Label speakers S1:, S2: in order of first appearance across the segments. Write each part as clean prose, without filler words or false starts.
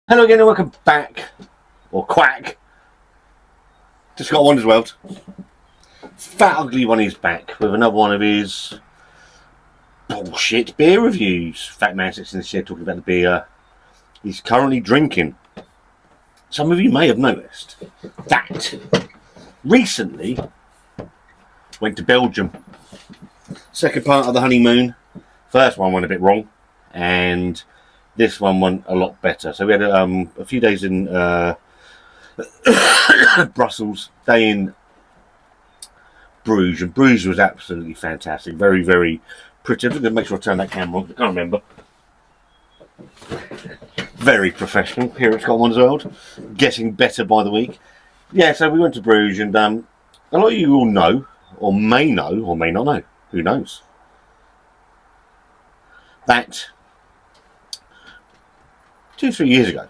S1: Hello again and welcome back, or Kwak, to Scott Wonders World. Fat Ugly One is back with another one of his bullshit beer reviews. Fat man sits in the shed talking about the beer he's currently drinking. Some of you may have noticed that recently went to Belgium. Second part of the honeymoon. First one went a bit wrong, and this one went a lot better. So we had a few days in Brussels, day in Bruges, and Bruges was absolutely fantastic. Very, very pretty. I'm going to make sure I turn that camera on. I can't remember. Very professional here at Scott Wonders World. Getting better by the week. Yeah, so we went to Bruges, and a lot of you all know, or may know, or may not know, who knows, that 2-3 years ago,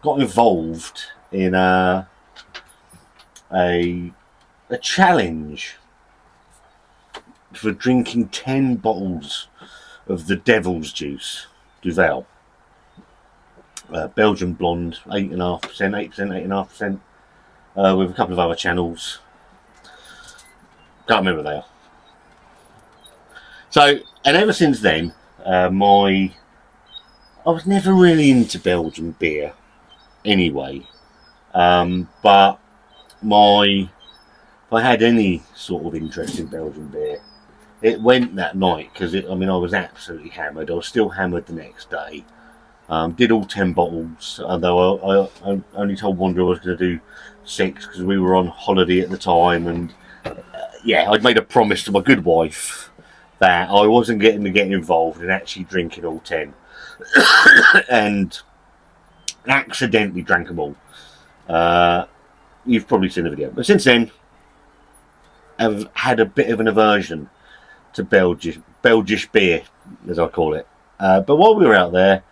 S1: got involved in a challenge for drinking 10 bottles of the Devil's Juice, Duvel. Belgian blonde, 8.5%, 8%, 8.5%, with a couple of other channels. Can't remember what they are. So, and ever since then, I was never really into Belgian beer anyway, but if I had any sort of interest in Belgian beer, it went that night, because I was absolutely hammered. I was still hammered the next day. Did all 10 bottles, although I only told Wander I was going to do 6 because we were on holiday at the time, and yeah, I'd made a promise to my good wife that I wasn't getting to get involved in actually drinking all 10. And accidentally drank them all. You've probably seen the video, but since then I've had a bit of an aversion to Belgish beer, as I call it. But while we were out there,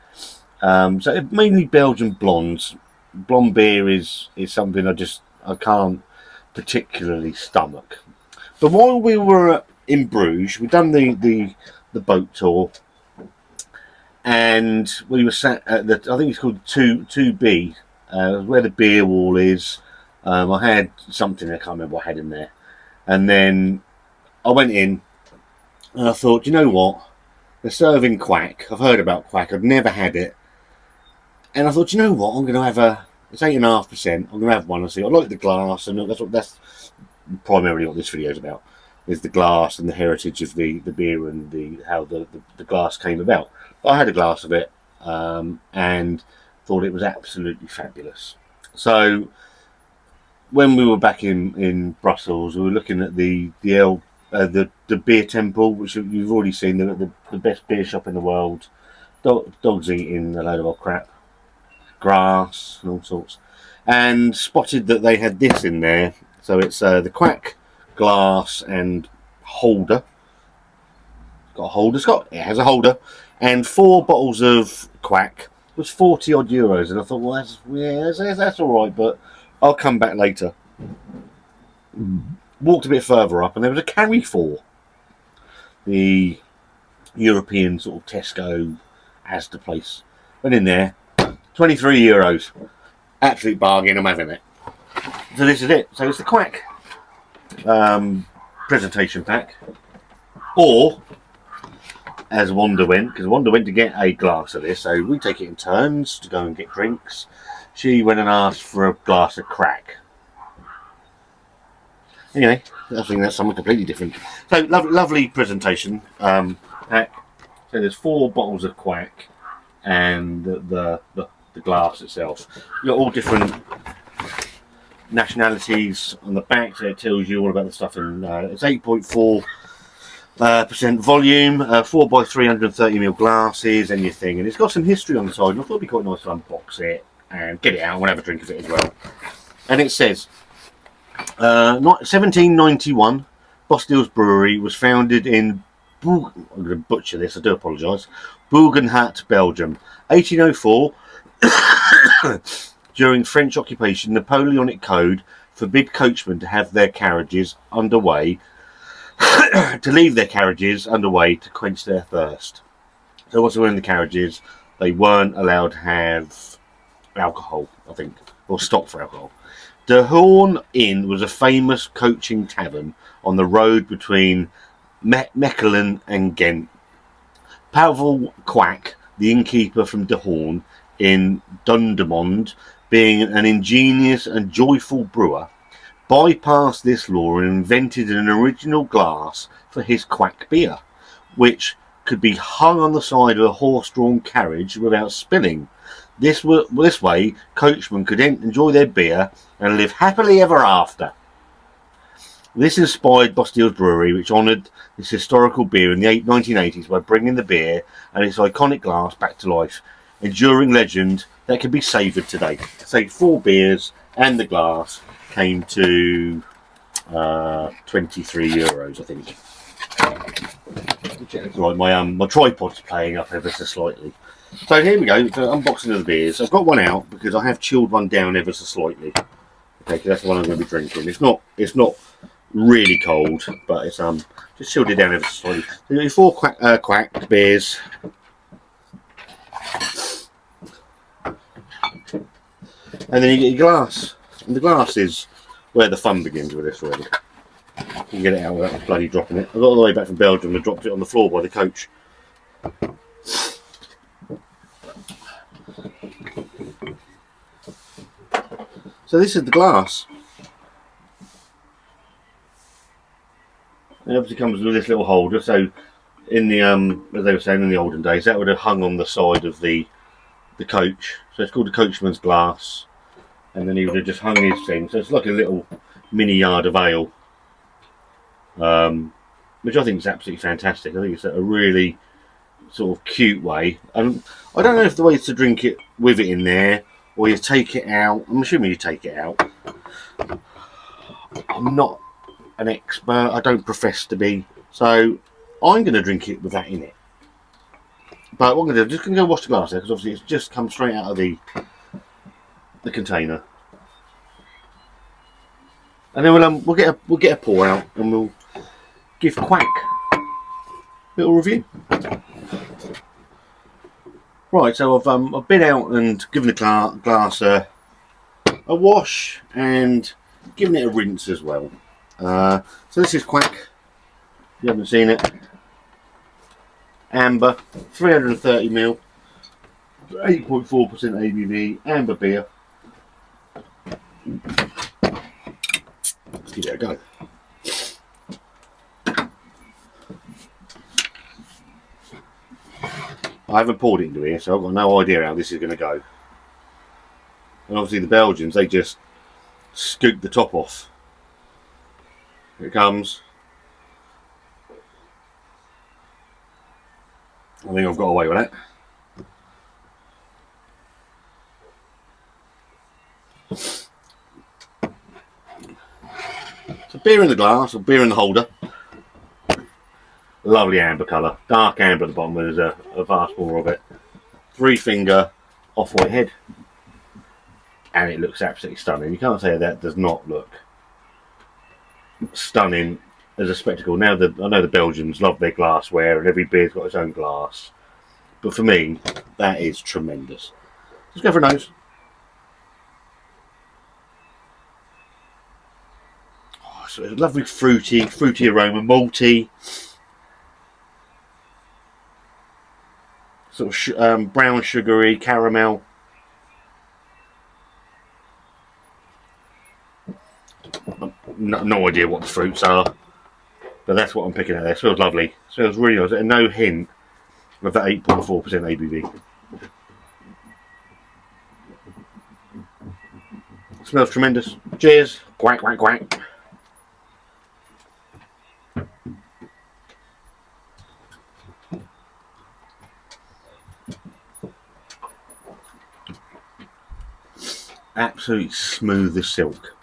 S1: so mainly Belgian blondes. Blonde beer is something I can't particularly stomach. But while we were in Bruges, we'd done the boat tour. And we were sat at I think it's called 2B, where the beer wall is. I had something, I can't remember what I had in there. And then I went in, and I thought, you know what? They're serving Kwak. I've heard about Kwak. I've never had it. And I thought, you know what? I'm going to have it's 8.5%. I'm going to have one and see. I like the glass, and that's primarily what this video is about. Is the glass and the heritage of the beer and how the glass came about. I had a glass of it and thought it was absolutely fabulous. So when we were back in Brussels, we were looking at the beer temple, which you've already seen, the best beer shop in the world. Dogs eating a load of old crap, grass and all sorts, and spotted that they had this in there. So it's the Kwak glass and holder. Got a holder, Scott? It has a holder. And 4 bottles of Kwak was 40 odd euros, and I thought, well, that's all right, but I'll come back later. Walked a bit further up, and there was a Carrefour, the European sort of Tesco Asda place. Went in there, 23 euros, absolute bargain. I'm having it. So this is it. So it's the Kwak presentation pack, or as Wanda went, because Wanda went to get a glass of this, so we take it in turns to go and get drinks. She went and asked for a glass of crack. Anyway, I think that's something completely different. So lovely presentation pack. So there's 4 bottles of Kwak and the glass itself. You've got all different nationalities on the back, so it tells you all about the stuff in. It's 8.4% volume, 4x330ml glasses, and your thing, and it's got some history on the side, and I thought it'd be quite nice to unbox it and get it out and have a drink of it as well. And it says 1791, Bostil's Brewery was founded in I'm going to butcher this, I do apologise, Bugenhat, Belgium. 1804, during French occupation, Napoleonic Code forbid coachmen to have their carriages underway to leave their carriages underway to quench their thirst. So once they were in the carriages, they weren't allowed to have alcohol, I think, or stop for alcohol. The Horn Inn was a famous coaching tavern on the road between Mechelen and Ghent. Pavel Kwak, the innkeeper from De Horn in Dundermond, being an ingenious and joyful brewer, bypassed this law and invented an original glass for his quack beer, which could be hung on the side of a horse-drawn carriage without spilling. This way, coachmen could enjoy their beer and live happily ever after. This inspired Bastille's brewery, which honoured this historical beer in the 1980s by bringing the beer and its iconic glass back to life, enduring legend that can be savoured today. So 4 beers and the glass came to €23, I think. Right, my tripod's playing up ever so slightly. So here we go, the unboxing of the beers. I've got one out because I have chilled one down ever so slightly. Okay, because that's the one I'm going to be drinking. It's not really cold, but it's just chilled it down ever so slightly. So you got your 4 quack beers. And then you get your glass. And the glass is where the fun begins with this, really. You can get it out without bloody dropping it. I got all the way back from Belgium and dropped it on the floor by the coach. So this is the glass. It obviously comes with this little holder. So in the as they were saying in the olden days, that would have hung on the side of the coach. So it's called the coachman's glass. And then he would have just hung his thing. So it's like a little mini yard of ale, which I think is absolutely fantastic. I think it's a really sort of cute way. And I don't know if the way is to drink it with it in there, or you take it out. I'm assuming you take it out. I'm not an expert. I don't profess to be. So I'm going to drink it with that in it. But what I'm going to do, I'm just going to go wash the glass there, because obviously it's just come straight out of the container. And then we'll get a pour out, and we'll give Kwak a little review. Right, so I've been out and given the glass a wash and given it a rinse as well. So this is Kwak. If you haven't seen it, amber, 330ml, 8.4% ABV, amber beer. Let's give it a go. I haven't poured it into here, so I've got no idea how this is going to go. And obviously the Belgians, they just scoop the top off. Here it comes. I think I've got away with that. So beer in the glass, or beer in the holder. Lovely amber colour, dark amber at the bottom. There's a vast more of it. 3-finger off-white head, and it looks absolutely stunning. You can't say that does not look stunning as a spectacle. Now, I know the Belgians love their glassware, and every beer's got its own glass. But for me, that is tremendous. Let's go for a nose. Oh, so it's a lovely fruity aroma, malty. Sort of brown sugary caramel. No idea what the fruits are, but that's what I'm picking out there. It smells lovely. It smells really nice, and no hint of that 8.4% ABV. It smells tremendous. Cheers. Quack, quack, quack. Absolutely smooth as silk.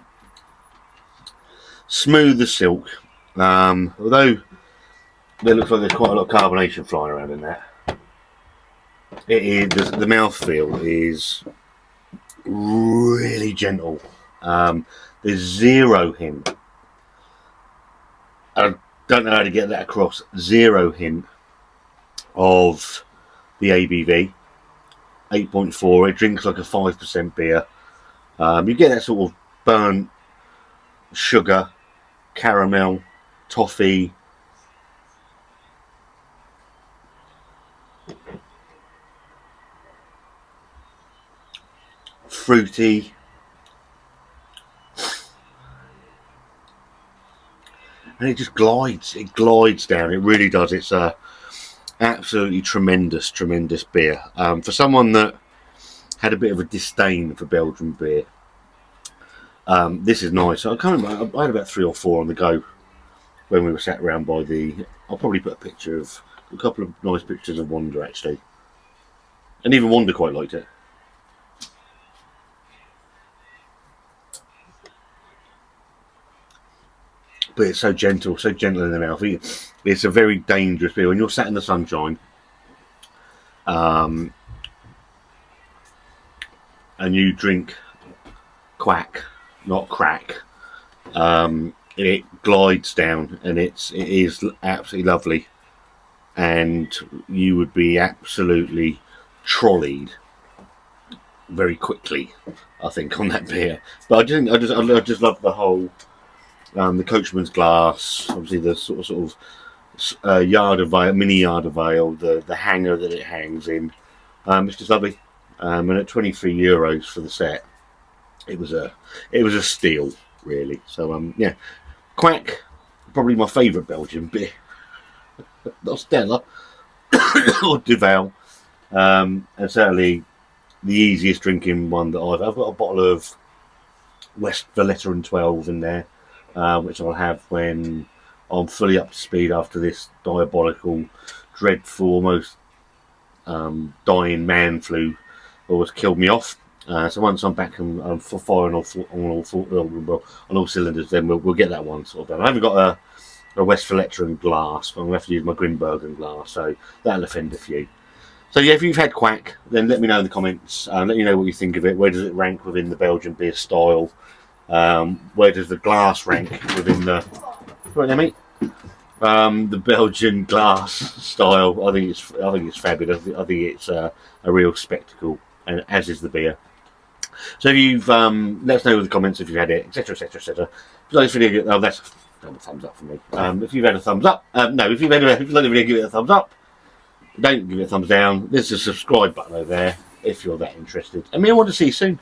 S1: Smooth as silk. Although there looks like there's quite a lot of carbonation flying around in that. It is, the mouthfeel is really gentle. There's zero hint. I don't know how to get that across. Zero hint of the ABV. 8.4. It drinks like a 5% beer. You get that sort of burnt sugar, caramel, toffee. Fruity. And it just glides. It glides down. It really does. It's a absolutely tremendous beer. For someone that had a bit of a disdain for Belgian beer, this is nice. I can't remember. I had about 3 or 4 on the go when we were sat around by the. I'll probably put a couple of nice pictures of Wanda actually, and even Wanda quite liked it. But it's so gentle in the mouth. It's a very dangerous beer when you're sat in the sunshine, and you drink Kwak, not crack. It glides down, and it is absolutely lovely, and you would be absolutely trolleyed very quickly, I think, on that beer. But I just love the whole. The coachman's glass, obviously the sort of yard of ale, mini yard of ale, the hanger that it hangs in. It's just lovely. And at €23 for the set, it was a steal, really. So yeah, Kwak, probably my favourite Belgian beer. Not Stella or Duvel, and certainly the easiest drinking one that I've got a bottle of West Valletta and 12 in there. Which I'll have when I'm fully up to speed after this diabolical, dreadful, almost dying man flu always killed me off. So once I'm back and firing on all cylinders, then we'll get that one sort of done. I haven't got a West Valletta glass, but I'm going to have to use my Grimbergen glass, so that'll offend a few. So yeah, if you've had Kwak, then let me know in the comments. Let me know what you think of it. Where does it rank within the Belgian beer style? Where does the glass rank within the the Belgian glass style? I think it's fabulous. I think it's a real spectacle, and as is the beer. So if you've let us know in the comments if you've had it, etc., etc., etc. If you like this video, that's a thumbs up for me. If you've had a thumbs up, if you like the video, give it a thumbs up. Don't give it a thumbs down. There's a subscribe button over there if you're that interested. And I want to see you soon.